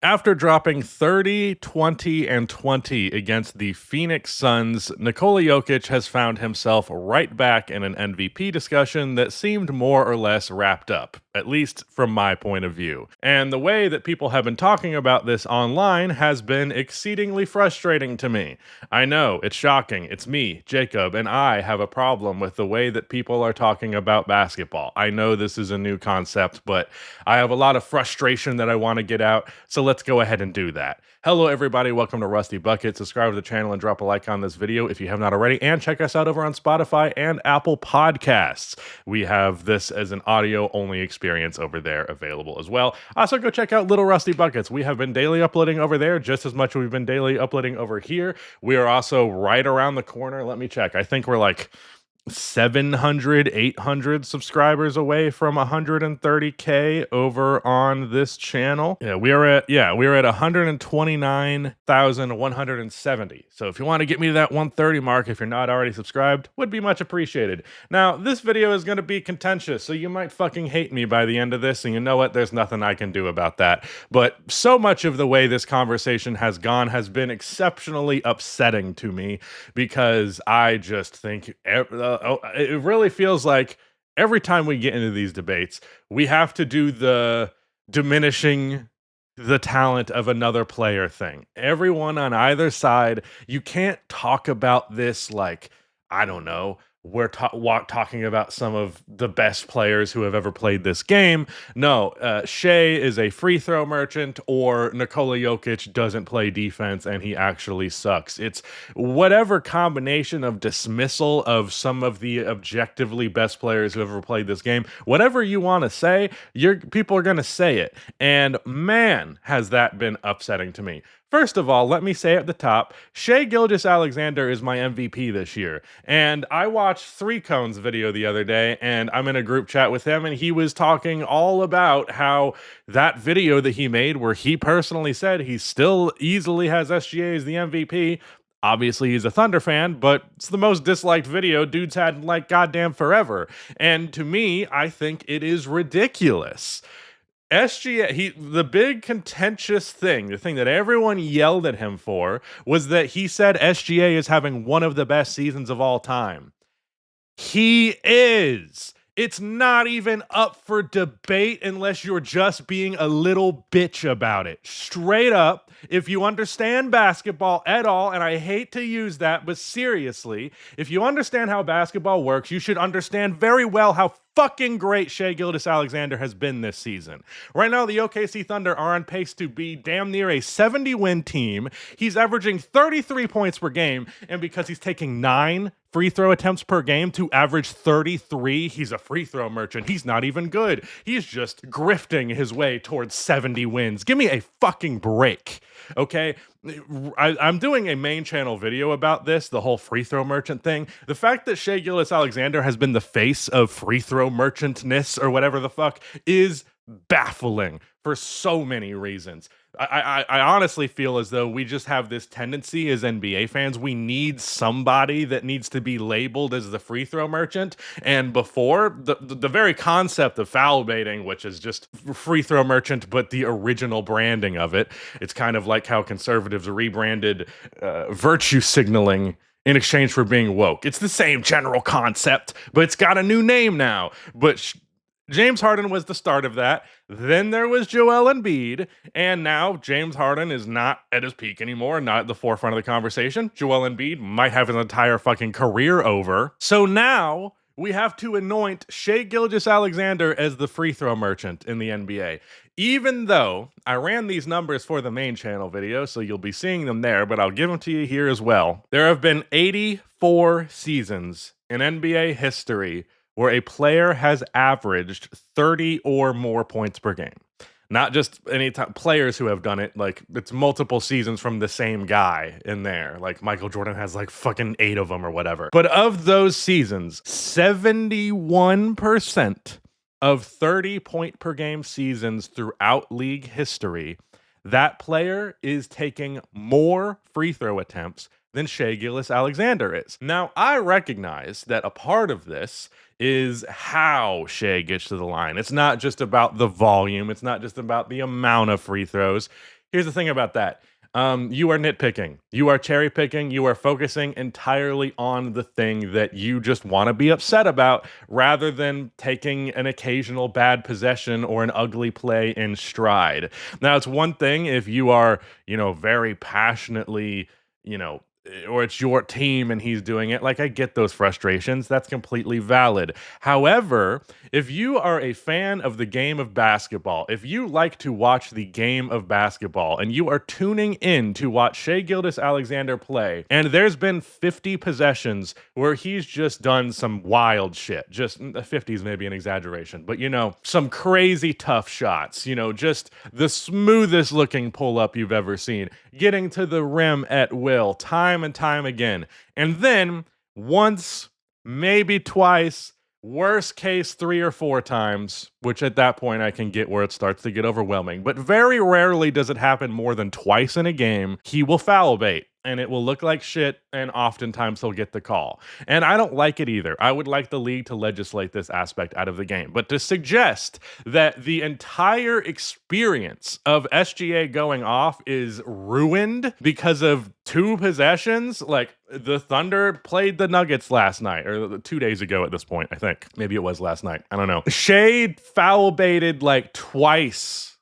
After dropping 30, 20, and 20 against the Phoenix Suns, Nikola Jokic has found himself right back in an MVP discussion that seemed more or less wrapped up, at least from my point of view. And the way that people have been talking about this online has been exceedingly frustrating to me. I know, it's shocking. It's me, Jacob, and I have a problem with the way that people are talking about basketball. I know this is a new concept, but I have a lot of frustration that I want to get out, so let's go ahead and do that. Hello, everybody. Welcome to Rusty Bucket. Subscribe to the channel and drop a like on this video if you have not already, and check us out over on Spotify and Apple Podcasts. We have this as an audio-only experience over there available as well. Also, go check out Little Rusty Buckets. We have been daily uploading over there just as much as we've been daily uploading over here. We are also right around the corner. Let me check. I think we're like 700, 800 subscribers away from 130K over on this channel. We're at 129,170. So if you want to get me to that 130 mark, if you're not already subscribed, would be much appreciated. Now, this video is going to be contentious, so you might fucking hate me by the end of this, and you know what? There's nothing I can do about that. But so much of the way this conversation has gone has been exceptionally upsetting to me, because I just think it really feels like every time we get into these debates, we have to do the diminishing the talent of another player thing. Everyone on either side, you can't talk about this like, I don't know, we're talking about some of the best players who have ever played this game. No, Shea is a free throw merchant, or Nikola Jokic doesn't play defense and he actually sucks. It's whatever combination of dismissal of some of the objectively best players who have ever played this game. Whatever you want to say, people are going to say it. And man, has that been upsetting to me. First of all, let me say at the top, Shai Gilgeous-Alexander is my MVP this year. And I watched 3 Cone's video the other day, and I'm in a group chat with him, and he was talking all about how that video that he made, where he personally said he still easily has SGA as the MVP. Obviously, he's a Thunder fan, but it's the most disliked video dude's had in like goddamn forever. And to me, I think it is ridiculous. SGA, the big contentious thing, the thing that everyone yelled at him for, was that he said SGA is having one of the best seasons of all time. He is. It's not even up for debate unless you're just being a little bitch about it. Straight up, if you understand basketball at all, and I hate to use that, but seriously, if you understand how basketball works, you should understand very well how fucking great Shai Gilgeous-Alexander has been this season. Right now, the OKC Thunder are on pace to be damn near a 70-win team. He's averaging 33 points per game, and because he's taking 9 free throw attempts per game to average 33, he's a free throw merchant. He's not even good. He's just grifting his way towards 70 wins. Give me a fucking break, okay? I'm doing a main channel video about this, the whole free throw merchant thing. The fact that Shai Gilgeous-Alexander has been the face of free throw merchantness, or whatever the fuck, is baffling for so many reasons. I honestly feel as though we just have this tendency as NBA fans. We need somebody that needs to be labeled as the free throw merchant. And before, the very concept of foul baiting, which is just free throw merchant, but the original branding of it, it's kind of like how conservatives rebranded virtue signaling in exchange for being woke. It's the same general concept, but it's got a new name now. But James Harden was the start of that. Then there was Joel Embiid, and now James Harden is not at his peak anymore, not at the forefront of the conversation. Joel Embiid might have his entire fucking career over. So now we have to anoint Shai Gilgeous-Alexander as the free throw merchant in the NBA. Even though I ran these numbers for the main channel video, so you'll be seeing them there, but I'll give them to you here as well. There have been 84 seasons in NBA history where a player has averaged 30 or more points per game. Not just any players who have done it, like it's multiple seasons from the same guy in there. Like Michael Jordan has like fucking 8 of them or whatever. But of those seasons, 71% of 30 point per game seasons throughout league history, that player is taking more free throw attempts than Shai Gilgeous-Alexander is. Now, I recognize that a part of this is how Shai gets to the line. It's not just about the volume. It's not just about the amount of free throws. Here's the thing about that. You are nitpicking. You are cherry picking. You are focusing entirely on the thing that you just want to be upset about rather than taking an occasional bad possession or an ugly play in stride. Now, it's one thing if you are, very passionately, or it's your team and he's doing it. Like, I get those frustrations. That's completely valid. However, if you are a fan of the game of basketball, if you like to watch the game of basketball and you are tuning in to watch Shai Gilgeous-Alexander play, and there's been 50 possessions where he's just done some wild shit, just 50 is maybe an exaggeration, but some crazy tough shots, just the smoothest looking pull up you've ever seen, getting to the rim at will, time and time again. And then once, maybe twice, worst case 3 or 4 times, which at that point I can get where it starts to get overwhelming. But very rarely does it happen more than twice in a game. He will foul bait. And it will look like shit, and oftentimes he'll get the call. And I don't like it either. I would like the league to legislate this aspect out of the game. But to suggest that the entire experience of SGA going off is ruined because of 2 possessions, like the Thunder played the Nuggets last night, or 2 days ago at this point, I think. Maybe it was last night. I don't know. Shai foul baited like twice,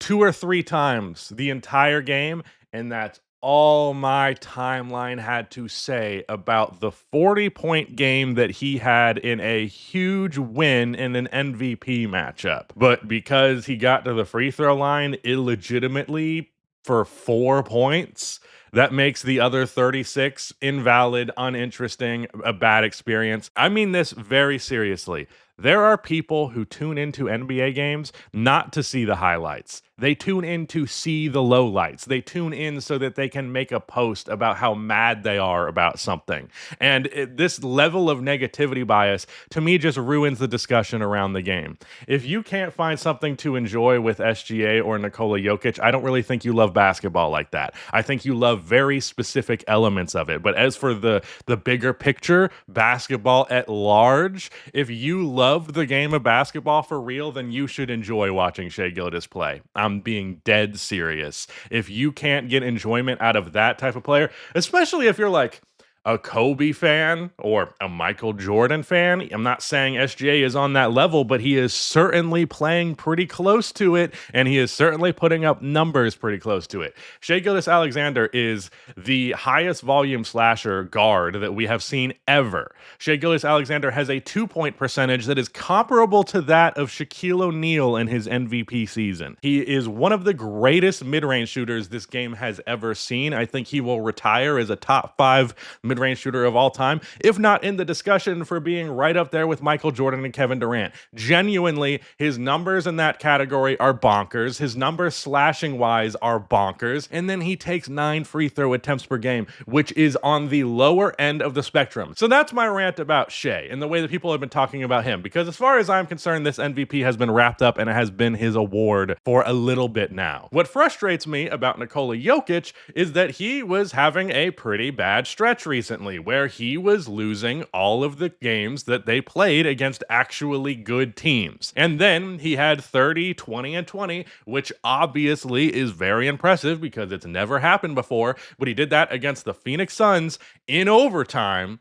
2 or 3 times the entire game, and that's all my timeline had to say about the 40-point game that he had in a huge win in an MVP matchup. But because he got to the free throw line illegitimately for 4 points, that makes the other 36 invalid, uninteresting, a bad experience. I mean this very seriously. There are people who tune into NBA games not to see the highlights. They tune in to see the lowlights. They tune in so that they can make a post about how mad they are about something. And this level of negativity bias, to me, just ruins the discussion around the game. If you can't find something to enjoy with SGA or Nikola Jokic, I don't really think you love basketball like that. I think you love very specific elements of it. But as for the bigger picture, basketball at large, if you loved the game of basketball for real, then you should enjoy watching Shai Gilgeous play. I'm being dead serious. If you can't get enjoyment out of that type of player, especially if you're like a Kobe fan or a Michael Jordan fan, I'm not saying SGA is on that level, but he is certainly playing pretty close to it, and he is certainly putting up numbers pretty close to it. Shai Gilgeous-Alexander is the highest volume slasher guard that we have seen ever. Shai Gilgeous-Alexander has a 2-point percentage that is comparable to that of Shaquille O'Neal in his MVP season. He is one of the greatest mid-range shooters this game has ever seen. I think he will retire as a top 5 mid-range shooter of all time, if not in the discussion for being right up there with Michael Jordan and Kevin Durant. Genuinely, his numbers in that category are bonkers. His numbers slashing-wise are bonkers. And then he takes 9 free throw attempts per game, which is on the lower end of the spectrum. So that's my rant about Shai and the way that people have been talking about him. Because as far as I'm concerned, this MVP has been wrapped up and it has been his award for a little bit now. What frustrates me about Nikola Jokic is that he was having a pretty bad stretch recently, where he was losing all of the games that they played against actually good teams. And then he had 30, 20, and 20, which obviously is very impressive because it's never happened before, but he did that against the Phoenix Suns in overtime.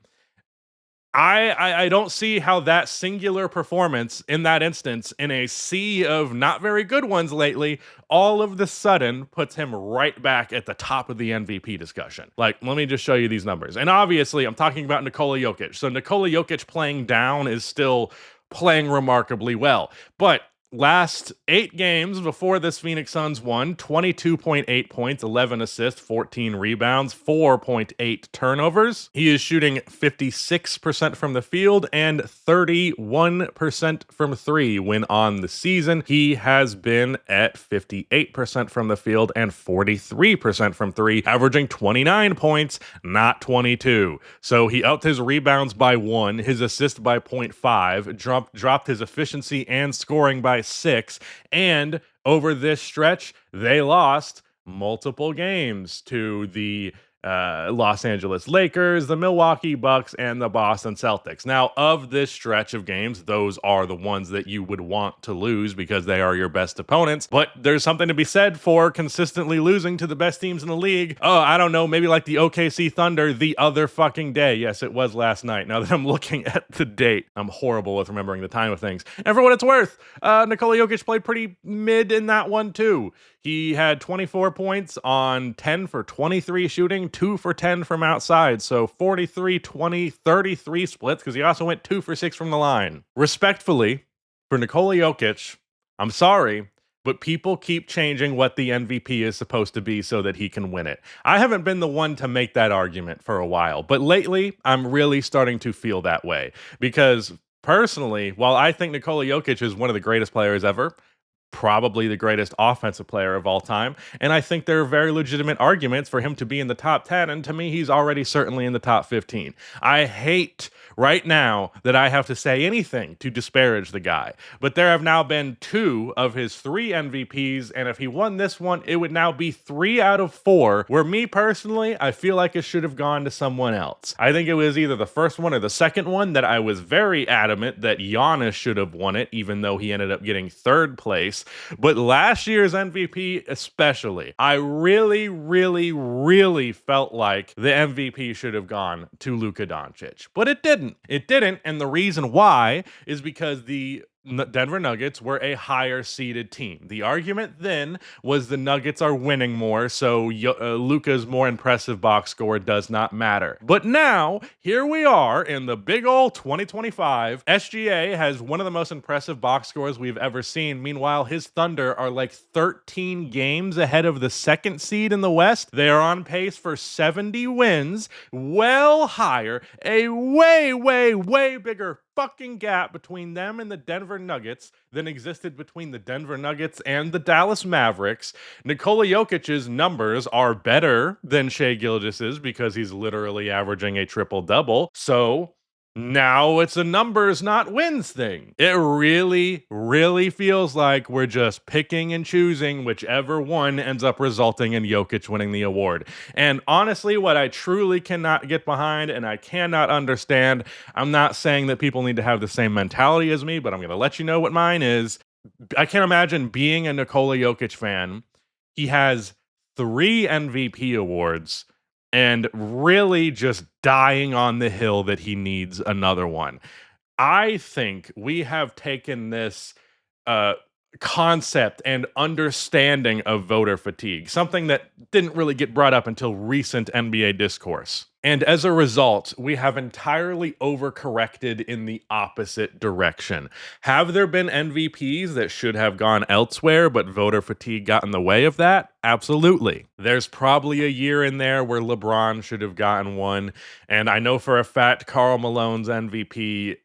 I don't see how that singular performance in that instance, in a sea of not very good ones lately, all of the sudden puts him right back at the top of the MVP discussion. Like, let me just show you these numbers. And obviously, I'm talking about Nikola Jokic. So Nikola Jokic playing down is still playing remarkably well. But last 8 games before this Phoenix Suns won, 22.8 points, 11 assists, 14 rebounds, 4.8 turnovers. He is shooting 56% from the field and 31% from 3 when on the season. He has been at 58% from the field and 43% from 3, averaging 29 points, not 22. So he upped his rebounds by 1, his assist by 0.5, dropped his efficiency and scoring by 6, and over this stretch, they lost multiple games to the Los Angeles Lakers, the Milwaukee Bucks, and the Boston Celtics. Now, of this stretch of games, those are the ones that you would want to lose because they are your best opponents. But there's something to be said for consistently losing to the best teams in the league. Oh, I don't know, maybe like the OKC Thunder the other fucking day. Yes, it was last night. Now that I'm looking at the date, I'm horrible with remembering the time of things. And for what it's worth, Nikola Jokic played pretty mid in that one too. He had 24 points on 10 for 23 shooting, 2 for 10 from outside. So 43, 20, 33 splits because he also went 2 for 6 from the line. Respectfully, for Nikola Jokic, I'm sorry, but people keep changing what the MVP is supposed to be so that he can win it. I haven't been the one to make that argument for a while, but lately I'm really starting to feel that way because personally, while I think Nikola Jokic is one of the greatest players ever, probably the greatest offensive player of all time. And I think there are very legitimate arguments for him to be in the top 10. And to me, he's already certainly in the top 15. I hate right now that I have to say anything to disparage the guy. But there have now been 2 of his 3 MVPs. And if he won this one, it would now be 3 out of 4, where me personally, I feel like it should have gone to someone else. I think it was either the first one or the second one that I was very adamant that Giannis should have won it, even though he ended up getting 3rd place. But last year's MVP especially, I really, really, really felt like the MVP should have gone to Luka Doncic. But it didn't. It didn't, and the reason why is because the Denver Nuggets were a higher seeded team. The argument then was the Nuggets are winning more, so Luka's more impressive box score does not matter. But now, here we are in the big old 2025. SGA has one of the most impressive box scores we've ever seen. Meanwhile, his Thunder are like 13 games ahead of the 2nd seed in the West. They are on pace for 70 wins, well higher, a way, way, way bigger fucking gap between them and the Denver Nuggets than existed between the Denver Nuggets and the Dallas Mavericks. Nikola Jokic's numbers are better than Shai Gilgeous's because he's literally averaging a triple-double. So now it's a numbers, not wins thing. It really, really feels like we're just picking and choosing whichever one ends up resulting in Jokic winning the award. And honestly, what I truly cannot get behind and I cannot understand, I'm not saying that people need to have the same mentality as me, but I'm going to let you know what mine is. I can't imagine being a Nikola Jokic fan. He has 3 MVP awards and really just dying on the hill that he needs another one. I think we have taken this concept and understanding of voter fatigue, something that didn't really get brought up until recent NBA discourse. And as a result, we have entirely overcorrected in the opposite direction. Have there been MVPs that should have gone elsewhere, but voter fatigue got in the way of that? Absolutely. There's probably a year in there where LeBron should have gotten one. And I know for a fact Karl Malone's MVP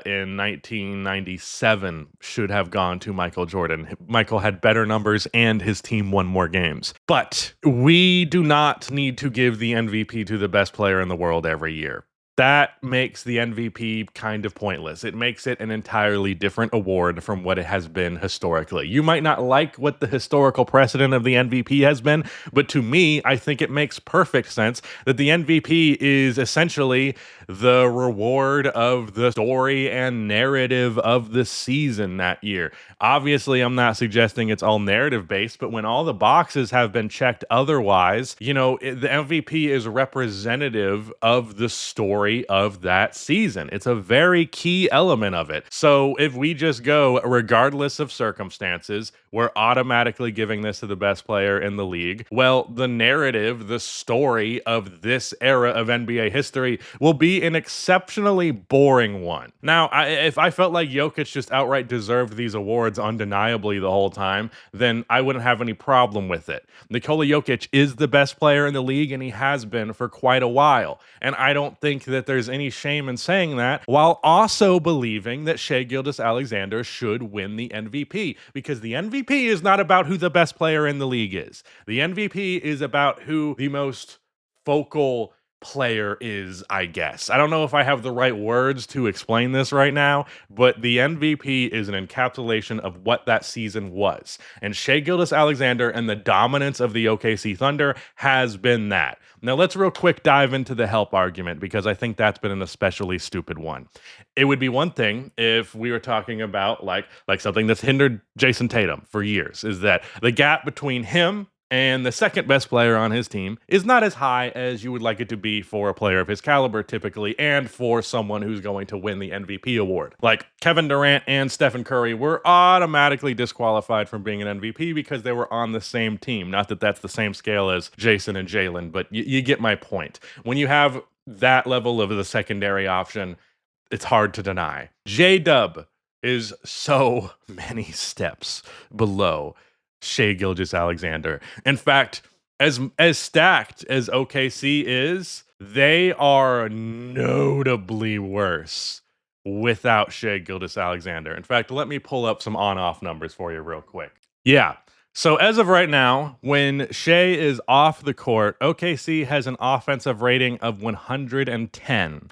in 1997 should have gone to Michael Jordan. Michael had better numbers and his team won more games. But we do not need to give the MVP to the best player in the world every year. That makes the MVP kind of pointless. It makes it an entirely different award from what it has been historically. You might not like what the historical precedent of the MVP has been, but to me, I think it makes perfect sense that the MVP is essentially the reward of the story and narrative of the season that year. Obviously, I'm not suggesting it's all narrative based, but when all the boxes have been checked otherwise, the MVP is representative of the story of that season. It's a very key element of it. So if we just go, regardless of circumstances, we're automatically giving this to the best player in the league. Well, the narrative, the story of this era of NBA history will be an exceptionally boring one. Now, if I felt like Jokic just outright deserved these awards undeniably the whole time, then I wouldn't have any problem with it. Nikola Jokic is the best player in the league, and he has been for quite a while. And I don't think that there's any shame in saying that, while also believing that Shai Gilgeous-Alexander should win the MVP, because the MVP is not about who the best player in the league is. The MVP is about who the most focal player is, I guess. I don't know if I have the right words to explain this right now, but the MVP is an encapsulation of what that season was. And Shai Gilgeous-Alexander and the dominance of the OKC Thunder has been that. Now let's real quick dive into the help argument, because I think that's been an especially stupid one. It would be one thing if we were talking about like something that's hindered Jason Tatum for years, is that the gap between him and the second best player on his team is not as high as you would like it to be for a player of his caliber typically, and for someone who's going to win the MVP award. Like Kevin Durant and Stephen Curry were automatically disqualified from being an MVP because they were on the same team. Not that that's the same scale as Jason and Jalen, but you get my point. When you have that level of the secondary option, it's hard to deny. J-Dub is so many steps below Shai Gilgeous-Alexander. In fact, as stacked as OKC is, they are notably worse without Shai Gilgeous-Alexander. In fact, let me pull up some on-off numbers for you real quick. Yeah. So as of right now, when Shai is off the court, OKC has an offensive rating of 110.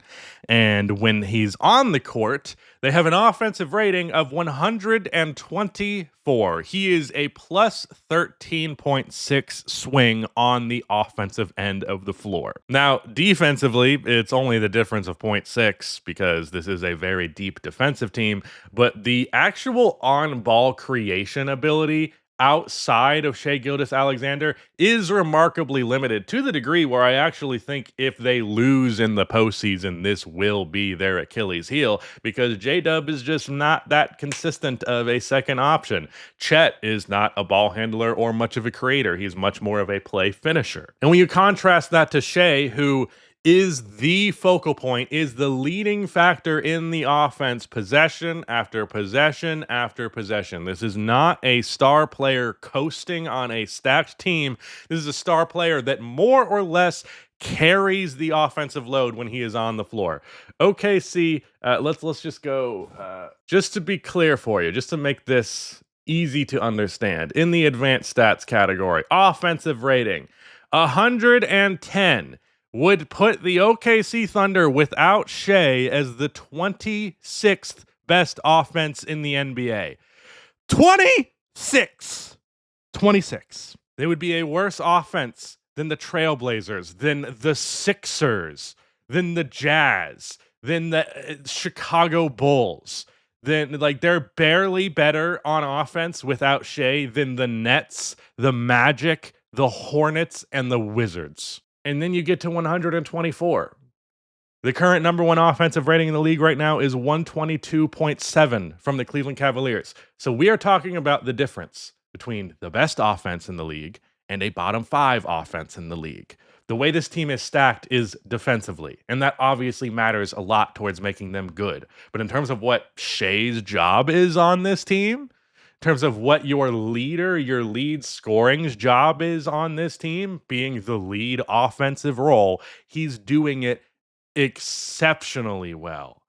And when he's on the court, they have an offensive rating of 124. He is a plus 13.6 swing on the offensive end of the floor. Now, defensively, it's only the difference of 0.6 because this is a very deep defensive team, but the actual on-ball creation ability outside of Shai Gilgeous-Alexander is remarkably limited, to the degree where I actually think if they lose in the postseason, this will be their Achilles heel, because J-Dub is just not that consistent of a second option. Chet is not a ball handler or much of a creator. He's much more of a play finisher. And when you contrast that to Shai, who is the focal point, is the leading factor in the offense, possession after possession after possession. This is not a star player coasting on a stacked team. This is a star player that more or less carries the offensive load when he is on the floor. OKC, let's just go, just to be clear for you, just to make this easy to understand. In the advanced stats category, offensive rating, 110. Would put the OKC Thunder without Shai as the 26th best offense in the NBA. 26! 26. They would be a worse offense than the Trailblazers, than the Sixers, than the Jazz, than the Chicago Bulls. Then, like, they're barely better on offense without Shai than the Nets, the Magic, the Hornets, and the Wizards. And then you get to 124. The current number one offensive rating in the league right now is 122.7 from the Cleveland Cavaliers. So we are talking about the difference between the best offense in the league and a bottom five offense in the league. The way this team is stacked is defensively, and that obviously matters a lot towards making them good. But in terms of what Shai's job is on this team, in terms of what your lead scoring's job is on this team, being the lead offensive role, he's doing it exceptionally well.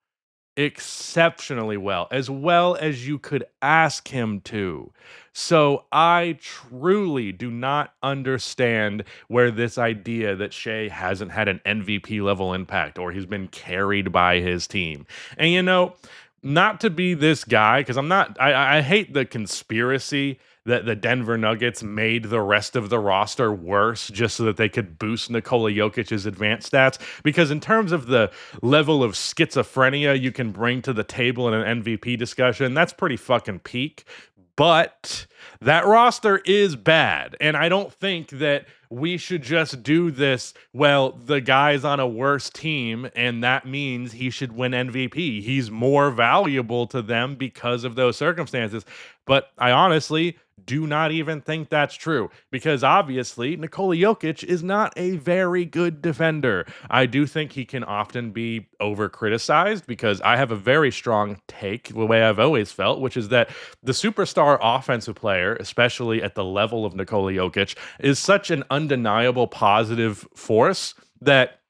Exceptionally well as you could ask him to. So I truly do not understand where this idea that Shai hasn't had an MVP level impact or he's been carried by his team. And you know, not to be this guy, because I hate the conspiracy that the Denver Nuggets made the rest of the roster worse just so that they could boost Nikola Jokic's advanced stats. Because in terms of the level of schizophrenia you can bring to the table in an MVP discussion, that's pretty fucking peak. But that roster is bad, and I don't think that we should just do this, well, the guy's on a worse team, and that means he should win MVP. He's more valuable to them because of those circumstances. But I honestly do not even think that's true, because obviously Nikola Jokic is not a very good defender. I do think he can often be over-criticized, because I have a very strong take, the way I've always felt, which is that the superstar offensive player, especially at the level of Nikola Jokic, is such an undeniable positive force that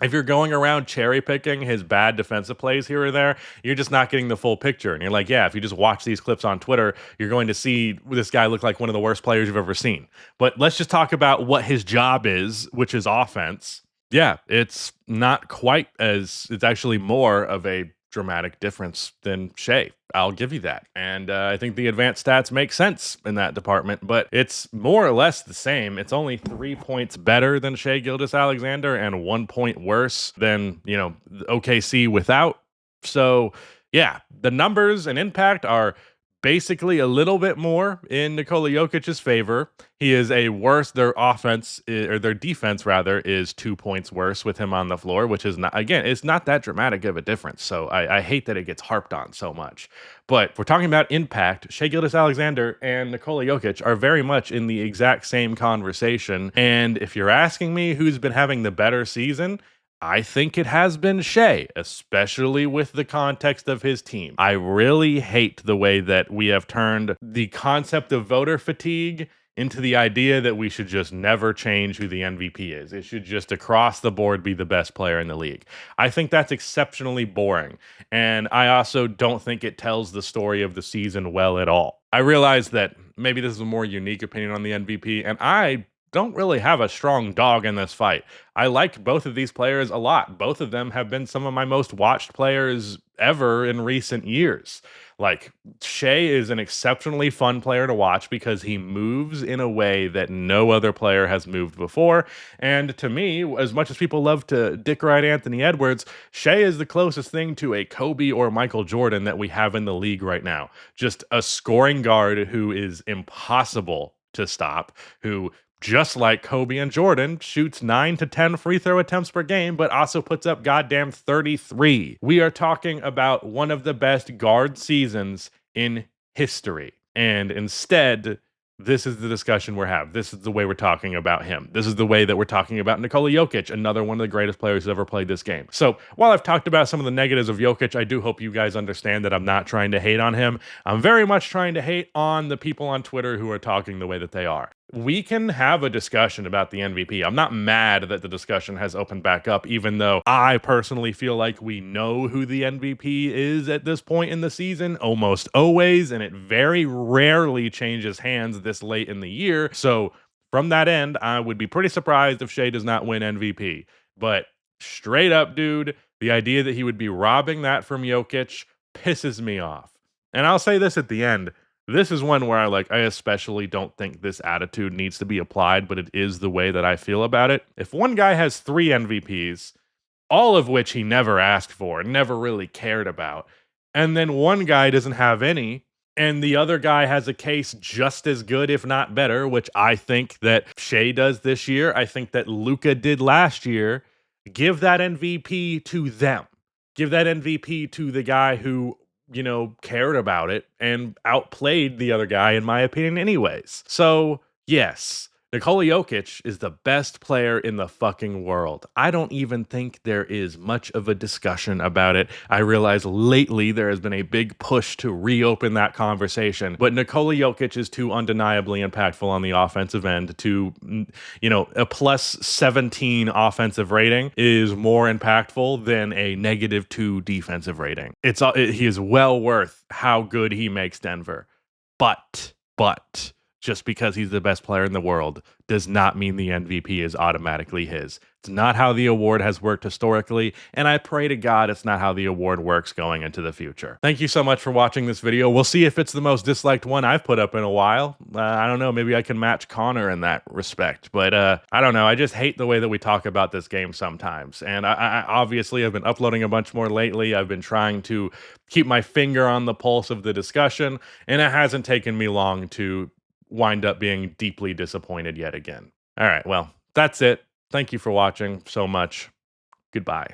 if you're going around cherry picking his bad defensive plays here or there, you're just not getting the full picture. And you're like, yeah, if you just watch these clips on Twitter, you're going to see this guy look like one of the worst players you've ever seen. But let's just talk about what his job is, which is offense. Yeah, it's not quite as it's actually more of a dramatic difference than Shea. I'll give you that. And I think the advanced stats make sense in that department, but it's more or less the same. It's only 3 points better than Shea Gildas Alexander and 1 point worse than, OKC without. So, yeah, the numbers and impact are basically a little bit more in Nikola Jokic's favor. He is a worse. Their offense or their defense rather is 2 points worse with him on the floor, which is not again. It's not that dramatic of a difference. So I hate that it gets harped on so much. But if we're talking about impact, Shea Gildas Alexander and Nikola Jokic are very much in the exact same conversation. And if you're asking me who's been having the better season, I think it has been Shea, especially with the context of his team. I really hate the way that we have turned the concept of voter fatigue into the idea that we should just never change who the MVP is. It should just across the board be the best player in the league. I think that's exceptionally boring. And I also don't think it tells the story of the season well at all. I realize that maybe this is a more unique opinion on the MVP, and I don't really have a strong dog in this fight. I like both of these players a lot. Both of them have been some of my most watched players ever in recent years. Like, Shea is an exceptionally fun player to watch because he moves in a way that no other player has moved before. And to me, as much as people love to dick ride Anthony Edwards, Shea is the closest thing to a Kobe or Michael Jordan that we have in the league right now. Just a scoring guard who is impossible to stop, who just like Kobe and Jordan, shoots 9 to 10 free throw attempts per game, but also puts up goddamn 33. We are talking about one of the best guard seasons in history. And instead, this is the discussion we're having. This is the way we're talking about him. This is the way that we're talking about Nikola Jokic, another one of the greatest players who's ever played this game. So while I've talked about some of the negatives of Jokic, I do hope you guys understand that I'm not trying to hate on him. I'm very much trying to hate on the people on Twitter who are talking the way that they are. We can have a discussion about the MVP. I'm not mad that the discussion has opened back up, even though I personally feel like we know who the MVP is at this point in the season, almost always, and it very rarely changes hands this late in the year. So from that end, I would be pretty surprised if Shea does not win MVP. But straight up, dude, the idea that he would be robbing that from Jokic pisses me off. And I'll say this at the end. This is one where I especially don't think this attitude needs to be applied, but it is the way that I feel about it. If one guy has 3 MVPs, all of which he never asked for, never really cared about, and then one guy doesn't have any, and the other guy has a case just as good, if not better, which I think that Shea does this year, I think that Luka did last year, give that MVP to them. Give that MVP to the guy who cared about it and outplayed the other guy, in my opinion, anyways. So, yes, Nikola Jokic is the best player in the fucking world. I don't even think there is much of a discussion about it. I realize lately there has been a big push to reopen that conversation, but Nikola Jokic is too undeniably impactful on the offensive end to, a plus 17 offensive rating is more impactful than a -2 defensive rating. He is well worth how good he makes Denver. But just because he's the best player in the world does not mean the MVP is automatically his. It's not how the award has worked historically, and I pray to God it's not how the award works going into the future. Thank you so much for watching this video. We'll see if it's the most disliked one I've put up in a while. I don't know, maybe I can match Connor in that respect, but I don't know. I just hate the way that we talk about this game sometimes, and I obviously have been uploading a bunch more lately. I've been trying to keep my finger on the pulse of the discussion, and it hasn't taken me long to wind up being deeply disappointed yet again. All right, well, that's it. Thank you for watching so much. Goodbye.